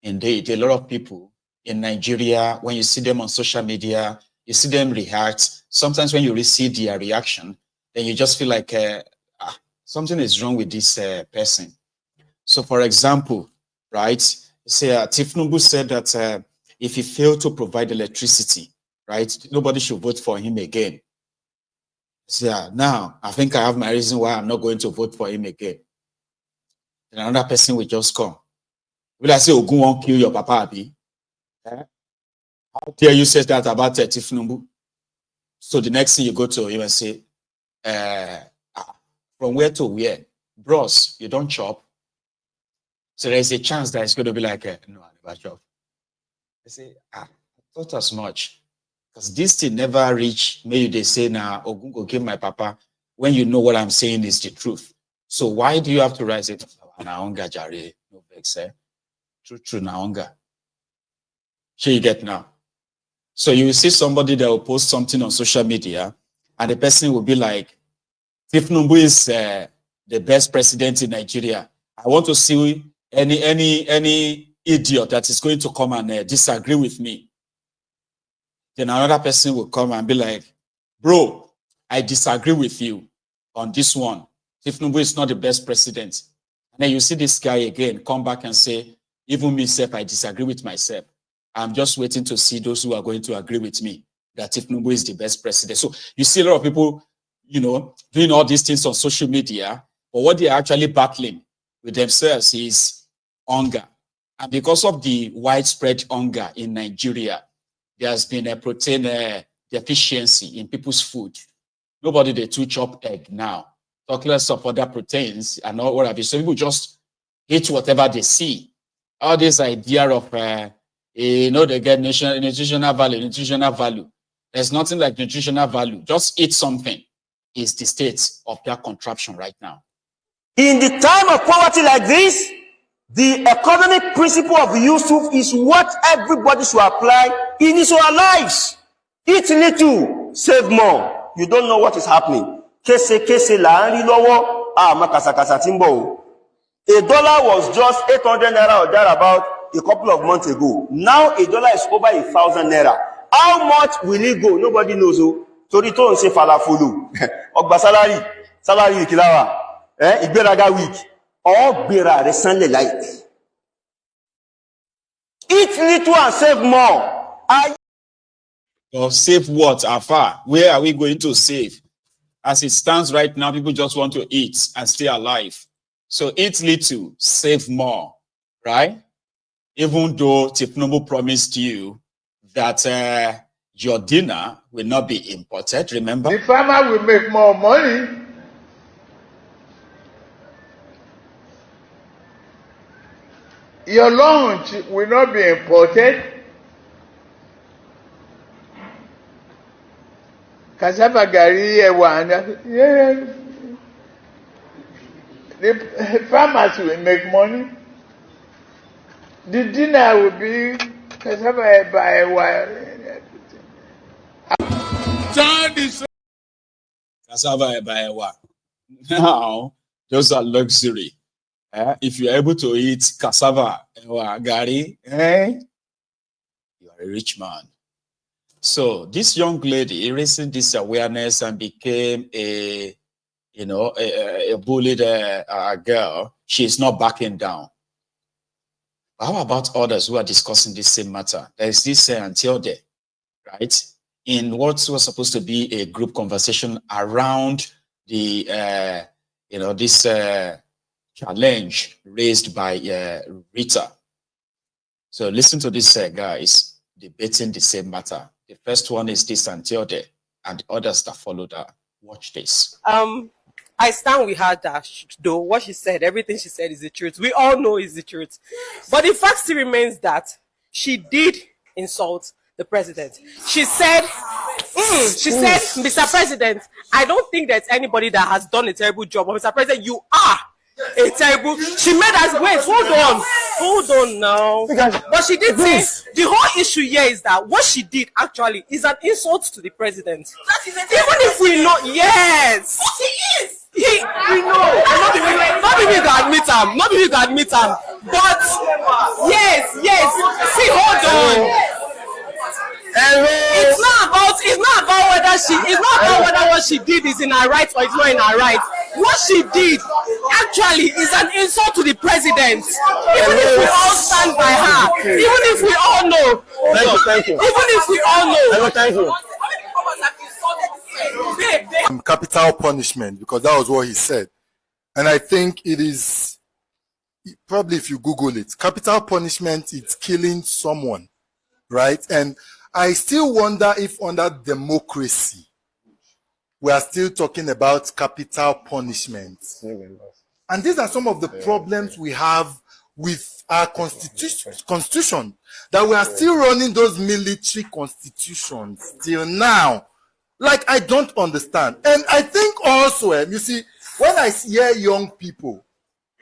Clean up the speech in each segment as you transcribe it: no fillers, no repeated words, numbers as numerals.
indeed, a lot of people in Nigeria, when you see them on social media, you see them react. Sometimes when you receive their reaction, then you just feel like something is wrong with this person. So, for example, right, say Tifnubu said that if he failed to provide electricity, right, nobody should vote for him again. So now I think I have my reason why I'm not going to vote for him again. Then another person will just come. Will I say Ogun won't kill your papa, Abi? How dare you say that about Tifnubu? So the next thing you go to him and say, from where to where? Bros, you don't chop. So there's a chance that it's going to be like, no, I never chop. I say, I thought as much. Because this thing never reach, maybe they say, now, Ogun go give my papa, when you know what I'm saying is the truth. So why do you have to rise it? Naonga jare, no vex, eh? True, naonga. Sure you get now. So you will see somebody that will post something on social media, and the person will be like, Tifnubu is the best president in Nigeria. I want to see any idiot that is going to come and disagree with me. Then another person will come and be like, bro, I disagree with you on this one. Tifnubu is not the best president. And then you see this guy again come back and say, even myself, I disagree with myself. I'm just waiting to see those who are going to agree with me that Tifnubu is the best president. So you see a lot of people, you know, doing all these things on social media, but what they're actually battling with themselves is hunger. And because of the widespread hunger in Nigeria, there has been a protein deficiency in people's food. Nobody they too chop egg now. Talk less of other proteins and all what have you. So people just eat whatever they see. All this idea of they get nutritional value. There's nothing like nutritional value. Just eat something is the state of that contraption right now. In the time of poverty like this, the economic principle of Yusuf is what everybody should apply in his own lives. Eat little, save more. You don't know what is happening. Kese la nri lowo, makasakasa timbo. $1 was just 800 naira or thereabout a couple of months ago. Now $1 is over 1,000 naira. How much will it go? Nobody knows. Tori to nse falafulu. Ogba salary kilawa. Igberaga week. Ogbera resanle like. Eat little and save more. Save what, Afa? Where are we going to save? As it stands right now, people just want to eat and stay alive. So eat little, save more, right? Even though Tifnubu promised you that your dinner will not be imported, remember? The farmer will make more money. Your lunch will not be imported. Cassava gari, yeah. The farmers will make money. The dinner will be cassava by Cassava by what? Now, those are luxury. If you're able to eat cassava gari, you are a rich man. So this young lady raising this awareness and became a bullied girl. She is not backing down. But how about others who are discussing this same matter? There is this until there, right? In what was supposed to be a group conversation around the, this challenge raised by Rita. So listen to this guys debating the same matter. The first one is this until there, and the others that followed her. Watch this. I stand with her that though what she said, everything she said is the truth. We all know is the truth. But the fact still remains that she did insult the president. She said, Mr. President, I don't think there's anybody that has done a terrible job. But Mr. President, you are a terrible. She made us wait. Hold on now. But she did say the whole issue here is that what she did actually is an insult to the president. Even if we know, yes. What he is. We know. Not be we can admit him. But yes, whether what she did is in her right or it's not in her right. What she did actually is an insult to the president. Even if we all stand by her, even if we all know. Thank you. Even if we all know. Thank you. Capital punishment, because that was what he said. And I think it is, probably if you Google it, capital punishment is killing someone, right? And I still wonder if under democracy, we are still talking about capital punishment. And these are some of the problems we have with our constitution, that we are still running those military constitutions till now. Like, I don't understand. And I think also, you see, when I hear young people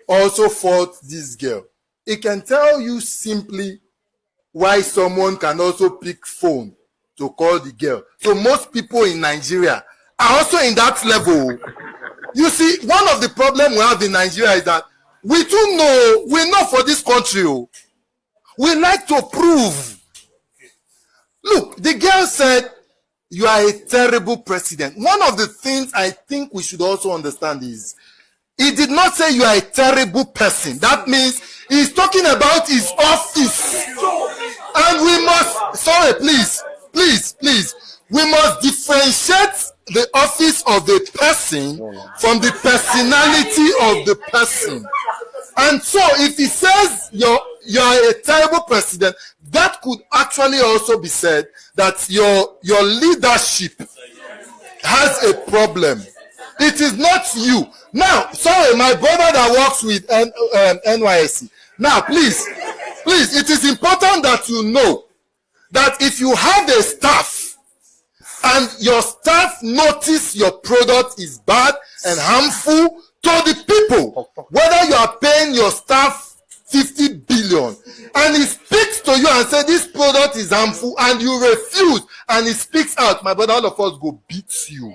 also fault this girl, it can tell you simply why someone can also pick phone to call the girl. So most people in Nigeria are also in that level. You see, one of the problems we have in Nigeria is that we know for this country, we like to prove. Look, the girl said, you are a terrible president. One of the things I think we should also understand is, he did not say you are a terrible person. That means he's talking about his office. And we must, please, we must differentiate the office of the person from the personality of the person. And so if he says you are a terrible president, that could actually also be said that your leadership has a problem. It is not you. Now, sorry, my brother that works with NYSC. Now, please, it is important that you know that if you have a staff and your staff notice your product is bad and harmful to the people, whether you are paying your staff 50 billion and he speaks to you and says this product is harmful and you refuse and he speaks out, my brother, all of us go beat you.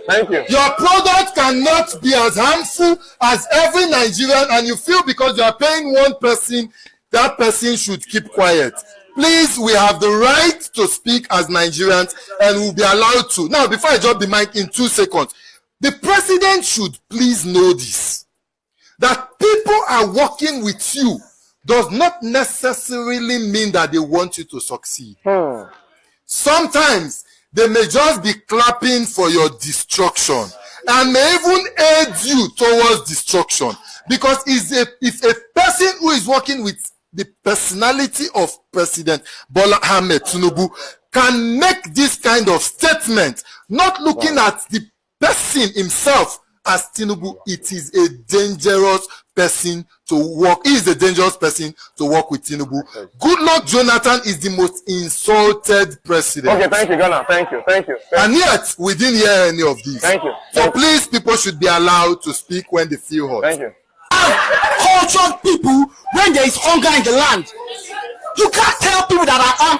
Thank you. Your product cannot be as harmful as every Nigerian, and you feel because you are paying one person, that person should keep quiet. Please, we have the right to speak as Nigerians and we'll be allowed to. Now, before I drop the mic in 2 seconds, the president should please know this, that people are working with you does not necessarily mean that they want you to succeed. Sometimes they may just be clapping for your destruction and may even aid you towards destruction, because if a person who is working with the personality of President Bola Ahmed Tinubu can make this kind of statement, not looking at the person himself as Tinubu, it is a dangerous person to work. He is a dangerous person to work with Tinubu. Goodluck Jonathan is the most insulted president. Okay, thank you, Ghana. Thank you. And yet, we didn't hear any of this. Thank you. So please, people should be allowed to speak when they feel hot. Thank you. Cultured people when there is hunger in the land. You can't tell people that are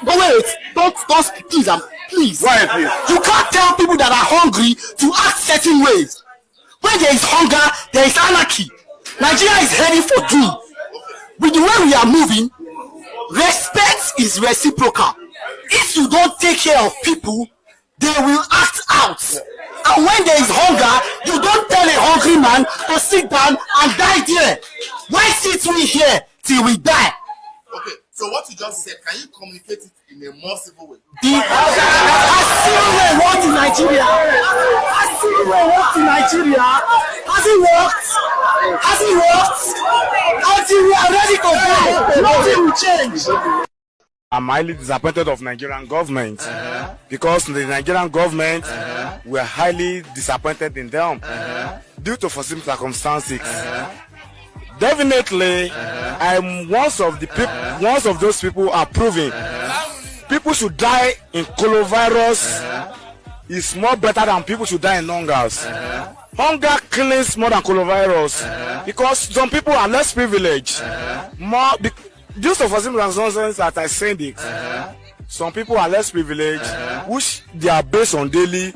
don't speak, please. Right, please. You can't tell people that are hungry to act certain ways. When there is hunger, there is anarchy. Nigeria is heading for doom. With the way we are moving, respect is reciprocal. If you don't take care of people, they will act out. And when there is hunger, you don't tell a hungry man to sit down and die there. Why sit we here till we die? Okay, so what you just said, can you communicate it in a more civil way? As civil way worked in Nigeria. Has it worked? Until we are ready to die, nothing will change. I'm highly disappointed of Nigerian government because the Nigerian government were highly disappointed in them due to foreseen circumstances. Definitely, I'm one of those people are proving people should die in coronavirus is more better than people should die in hungers. Hunger kills more than coronavirus because some people are less privileged. Due to foreseen circumstances that I said it, some people are less privileged, which they are based on daily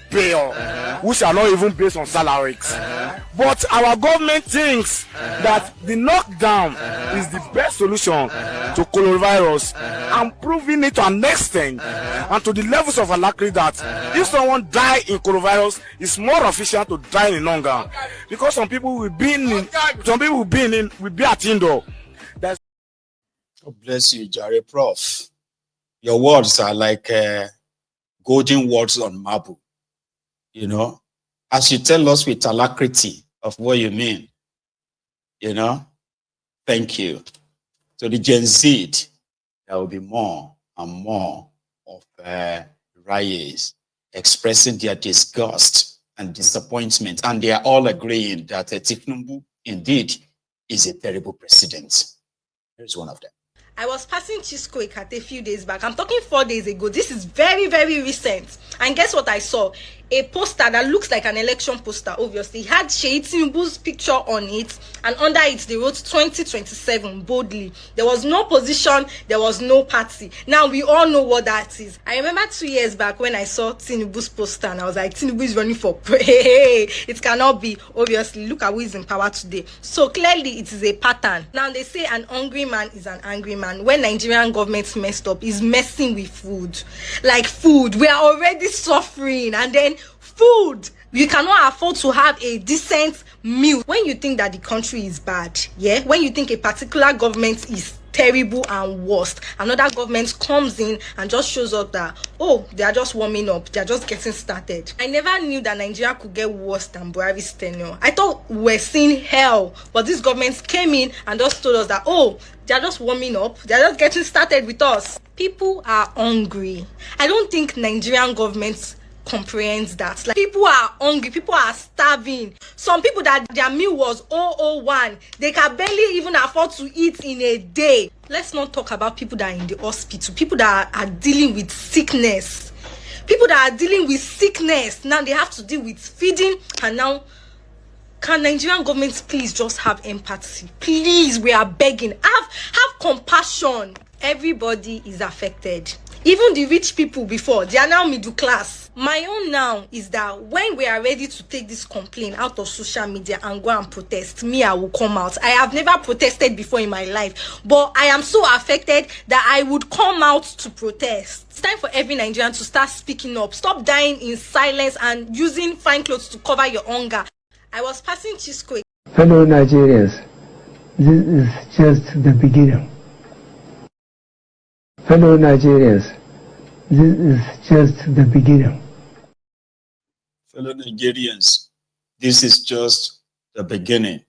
bail, which are not even based on salaries. But our government thinks that the lockdown is the best solution to coronavirus, and proving it to an extent and to the levels of alacrity that if someone die in coronavirus, it's more efficient to die in longer, because some people will be at indoor. God bless you, Jare Prof. Your words are like golden words on marble. You know, as you tell us with alacrity of what you mean, you know, thank you. So the Gen Z, there will be more and more of riots expressing their disgust and disappointment, and they are all agreeing that Tifnumbu indeed is a terrible president. Here's one of them. I was passing Chisco Ekate a few days back. I'm talking 4 days ago. This is very, very recent. And guess what I saw? A poster that looks like an election poster, obviously. It had Sheyi Tinubu's picture on it. And under it, they wrote 2027 boldly. There was no position. There was no party. Now, we all know what that is. I remember 2 years back when I saw Tinubu's poster. And I was like, Tinubu is running for... Hey, it cannot be. Obviously, look at who is in power today. So, clearly, it is a pattern. Now, they say an hungry man is an angry man. When Nigerian government messed up, is messing with food. Like food, we are already suffering, and then food, you cannot afford to have a decent meal. When you think that the country is bad, yeah, when you think a particular government is terrible and worst, another government comes in and just shows up that, oh, they are just warming up, they are just getting started. I never knew that Nigeria could get worse than Buhari's tenure. I thought we were seeing hell, but these governments came in and just told us that, oh, they are just warming up, they are just getting started with us. People are hungry. I don't think Nigerian government comprehends that. Like, people are hungry, people are starving. Some people that their meal was 001, they can barely even afford to eat in a day. Let's not talk about people that are in the hospital, people that are dealing with sickness. People that are dealing with sickness, now they have to deal with feeding. And now, can Nigerian government please just have empathy? Please, we are begging. Have compassion. Everybody is affected. Even the rich people before, they are now middle class. My own now is that when we are ready to take this complaint out of social media and go and protest, me, I will come out. I have never protested before in my life, but I am so affected that I would come out to protest. It's time for every Nigerian to start speaking up. Stop dying in silence and using fine clothes to cover your hunger. I was passing Chisco. Fellow Nigerians, this is just the beginning. Fellow Nigerians, this is just the beginning. Fellow Nigerians, this is just the beginning.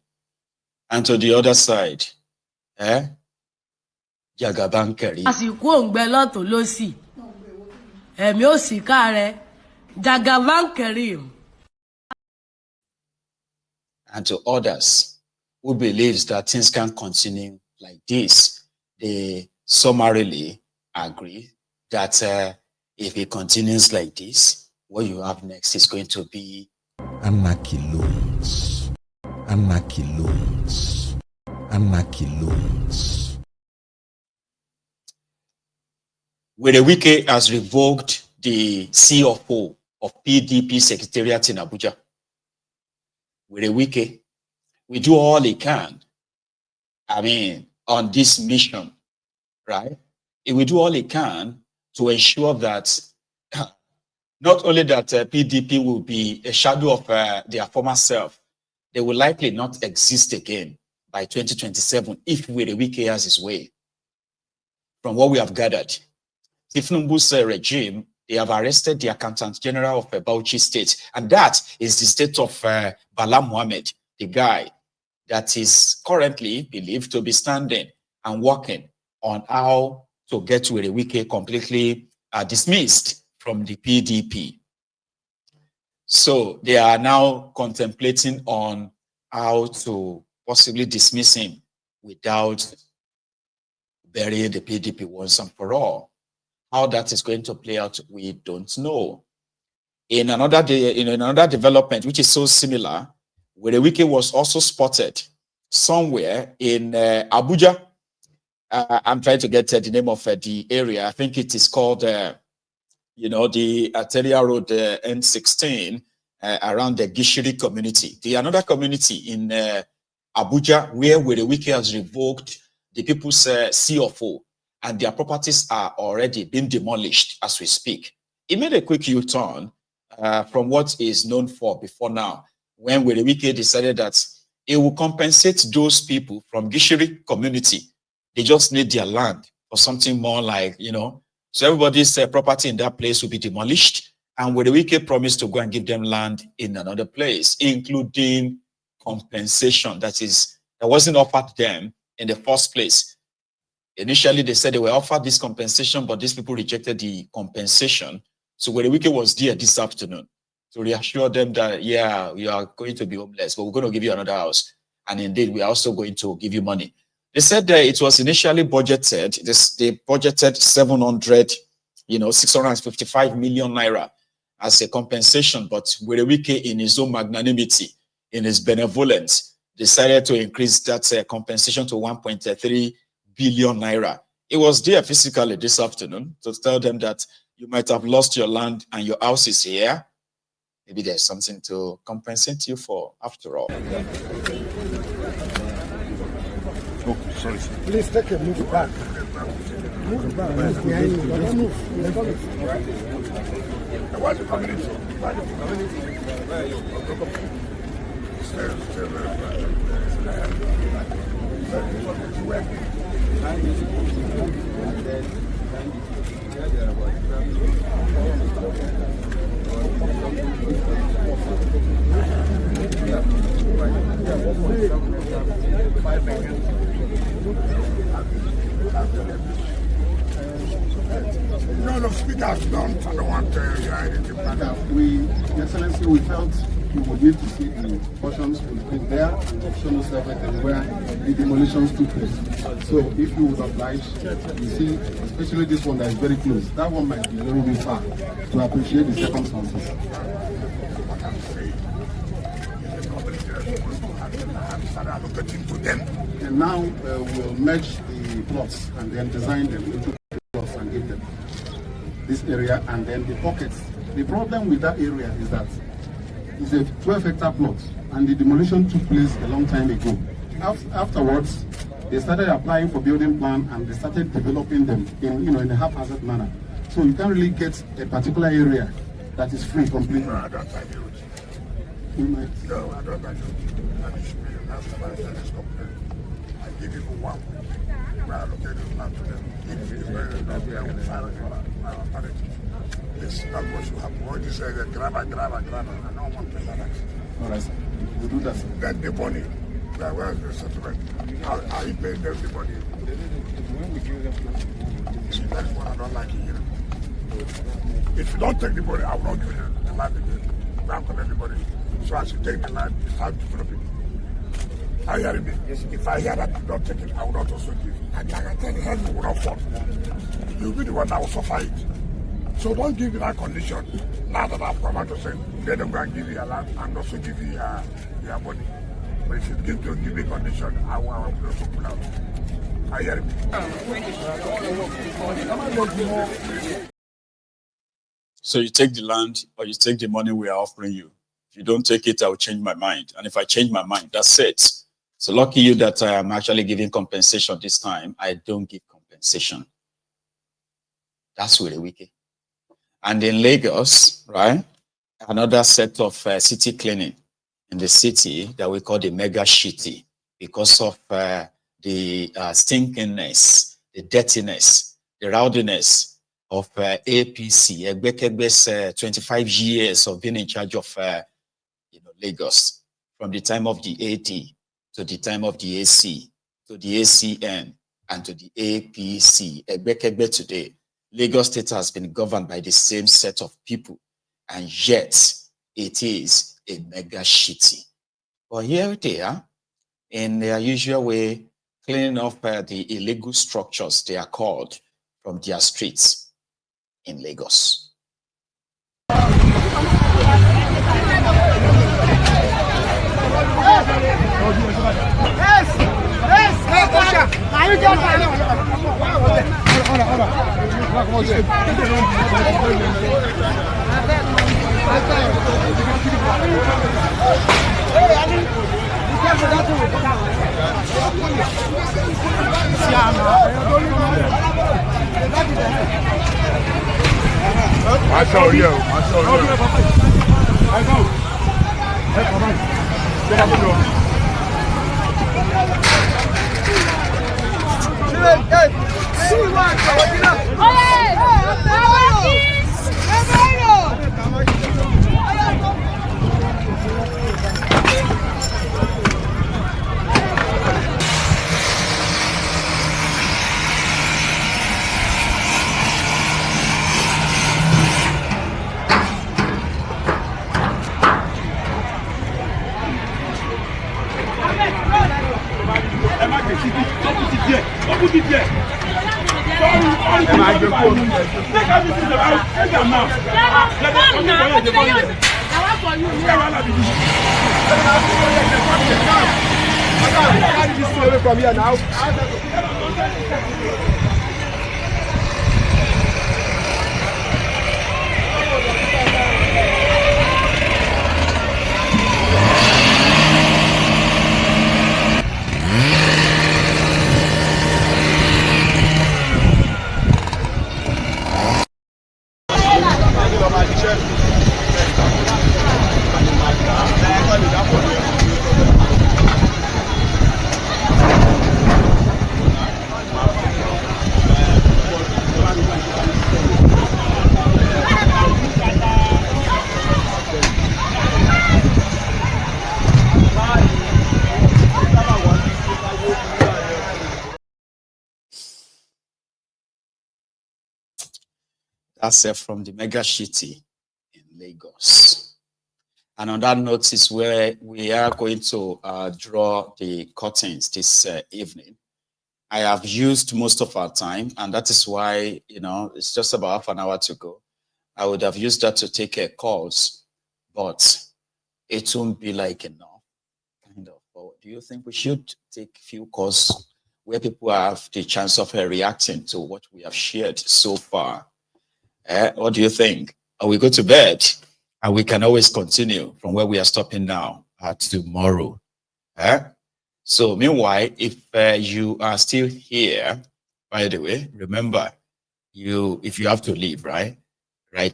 And to the other side, Jagabankari. And to others who believes that things can continue like this, they summarily agree that if it continues like this, what you have next is going to be anarchy loans, anarchy loans, anarchy loans. Wike has revoked the CFO of PDP Secretariat in Abuja. Wike, we do all he can, I mean, on this mission, right? We do all he can to ensure that not only that PDP will be a shadow of their former self, they will likely not exist again by 2027 if Wike has his way. From what we have gathered, Tifnumbu's regime, they have arrested the Accountant General of Bauchi State, and that is the state of Bala Mohammed, the guy that is currently believed to be standing and working on how to get Wike completely dismissed from the PDP. So they are now contemplating on how to possibly dismiss him without burying the PDP once and for all. How that is going to play out, we don't know. In another development, which is so similar, Wike was also spotted somewhere in Abuja. I'm trying to get the name of the area. I think it is called the arterial road N16 around the Gishiri community. The another community in Abuja, where Werewike has revoked the people's CFO, and their properties are already being demolished as we speak. It made a quick U-turn from what is known for before now, when Werewike decided that it will compensate those people from Gishiri community. They just need their land or something more like, so everybody's property in that place will be demolished, and Werewike promised to go and give them land in another place, including compensation that wasn't offered them in the first place. Initially, they said they were offered this compensation, but these people rejected the compensation. So Werewike was there this afternoon to reassure them that, yeah, you are going to be homeless, but we're going to give you another house. And indeed, we are also going to give you money. They said that it was initially budgeted, they budgeted 655 million naira as a compensation, but Werewike, in his own magnanimity, in his benevolence, decided to increase that compensation to 1.3 billion naira. It was there physically this afternoon to tell them that you might have lost your land and your house is here. Maybe there's something to compensate you for after all. Oh, sorry. Please take a move back. Move back. Behind you. Don't move. What's the community? The speakers don't want to hear anything. Excellency, we felt you would need to see the portions we put there and show us everything where the demolitions took place. So if you would oblige, you see, especially this one that is very close, that one might be a little bit far to appreciate the circumstances. And now we'll merge the plots and then design them into plots and give them this area and then the pockets. The problem with that area is that it's a 12-hectare plot and the demolition took place a long time ago. Afterwards, they started applying for building plan and they started developing them in a haphazard manner. So you can't really get a particular area that is free completely. No, I don't like it. No, I don't like it. I give you one. Where I located land to them. If it's very enough, I will file it. This is not what you have. What you say, grab. I don't want to hear that. All right, sir. We'll do that, sir. Then the money. Where is the settlement? How you pay them the money? See, that's what I don't like here. If you don't take the money, I will not give you the land again. I will collect the money. So as you take the land, it's time to flip it. Are you hearing me? Yes. If I hear that you don't take it, I will not also give. And I can tell you, heaven will not fall. You'll be the one that will suffer it. So don't give me that condition. Now that I've come out to say, let them go and give you a land and also give you your money. But if you give me condition, I will also pull out. Are you hearing me? So you take the land or you take the money we are offering you. If you don't take it, I will change my mind. And if I change my mind, that's it. So lucky you that I am actually giving compensation this time. I don't give compensation. That's really wicked. And in Lagos, right, another set of city cleaning in the city that we call the mega shitty because of the stinkiness, the dirtiness, the rowdiness of APC. Egbekebe's 25 years of being in charge of Lagos, from the time of the AD to the time of the AC to the ACN and to the APC. Egbekebe today, Lagos State has been governed by the same set of people, and yet it is a mega shitty. But here they are, in their usual way, cleaning up the illegal structures, they are called, from their streets in Lagos. Yes! Can you just From here now. That's from the mega city in Lagos. And on that note is where we are going to draw the curtains this evening. I have used most of our time, and that is why, you know, it's just about half an hour to go. I would have used that to take calls, but it won't be like enough, kind of. But do you think we should take few calls where people have the chance of reacting to what we have shared so far? What do you think? Are we go to bed? And we can always continue from where we are stopping now tomorrow. So meanwhile, if you are still here, by the way, remember, if you have to leave right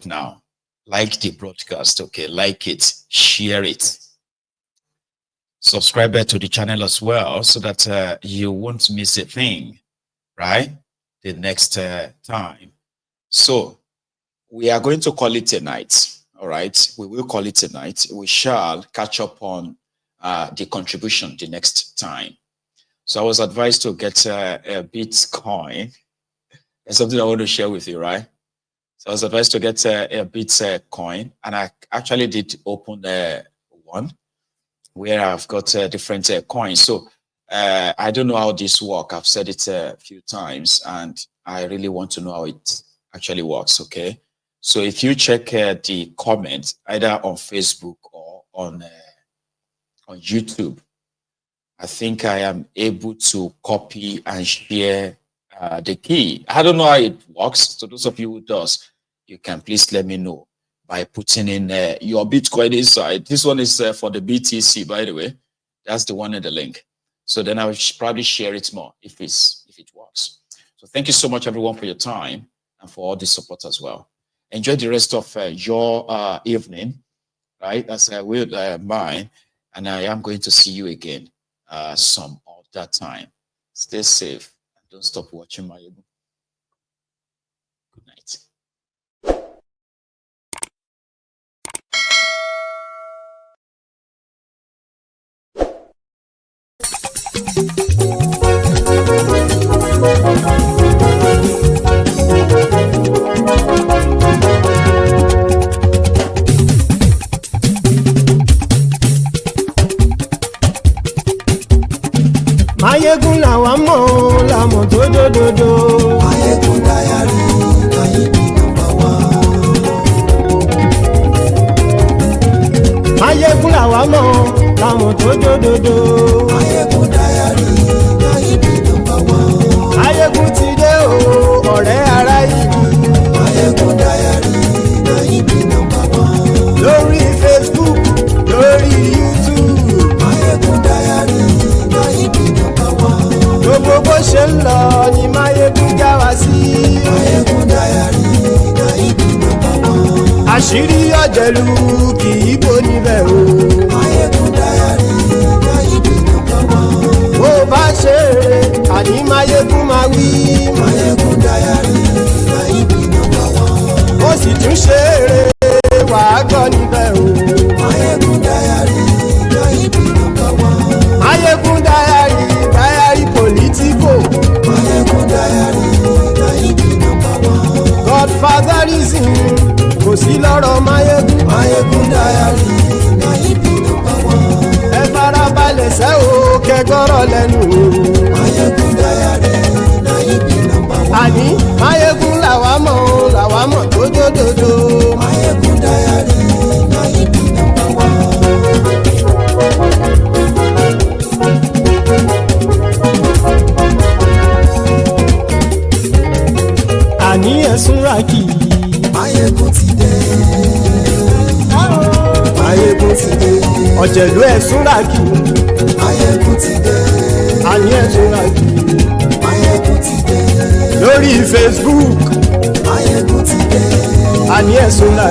now, like the broadcast, okay, like it, share it, subscribe to the channel as well, so that you won't miss a thing, right, the next time. So we are going to call it a night. All right, we will call it a night. We shall catch up on the contribution the next time. So I was advised to get a Bitcoin. It's something I want to share with you, right? So I was advised to get a Bitcoin, and I actually did open one where I've got different coins. So I don't know how this works. I've said it a few times, and I really want to know how it actually works, okay? So if you check the comments, either on Facebook or on YouTube, I think I am able to copy and share the key. I don't know how it works. So those of you who does, you can please let me know by putting in your Bitcoin inside. This one is for the BTC, by the way. That's the one in the link. So then I will probably share it more if it works. So thank you so much, everyone, for your time and for all the support as well. Enjoy the rest of your evening, right? As I will mine, and I am going to see you again some other time. Stay safe and don't stop watching my YouTube. Good night. Mayegun làwa mọ̀ làmọ̀ tó dòdòdò. Mayegun dayari Nayibi #1. Mayegun làwa mọ̀ làmọ̀ tó dòdòdò. Mayegun dayari Nayibi #1. Mayegun ti dé o ọ̀rẹ́ ará yìí. lọ ni Máyégún já wa sí. Máyégún Diary na ibi number one. Àṣírí ọ̀jẹ̀lú kì í bò níbẹ̀ o. Máyégún Diary na ibi number one. Bó bá ṣe eré àní Máyégún máa wí. Máyégún Diary na ibi number one. Ó sì tún ṣe eré wàá gbọ́ níbẹ̀ o. Máyégún Diary na ibi number one. Máyégún Diary, Diary politico. Máyégún Diary na ibi number one. Godfatherism kò sí lọ́rọ̀ Máyégún. Máyégún Diary na ibi number one. Ẹ farabalẹ̀ sẹ́ o kẹgọ́rọ̀ lẹ́nu o. Máyégún Diary na ibi number one. Àní Máyégún làwa mọ̀ tó dódòdó. Máyégún Diary na ibi number one. Àní ẹ̀sùn ràkì. Máyégún ti dé. Máyégún ti dé. Ọ̀jẹ̀lú ẹ̀sùn ràkì. Máyégún ti dé. Àní ẹ̀sùn ràkì. Máyégún ti dé. Lórí Facebook. Máyégún ti dé. Àní ẹ̀sùn ràkì.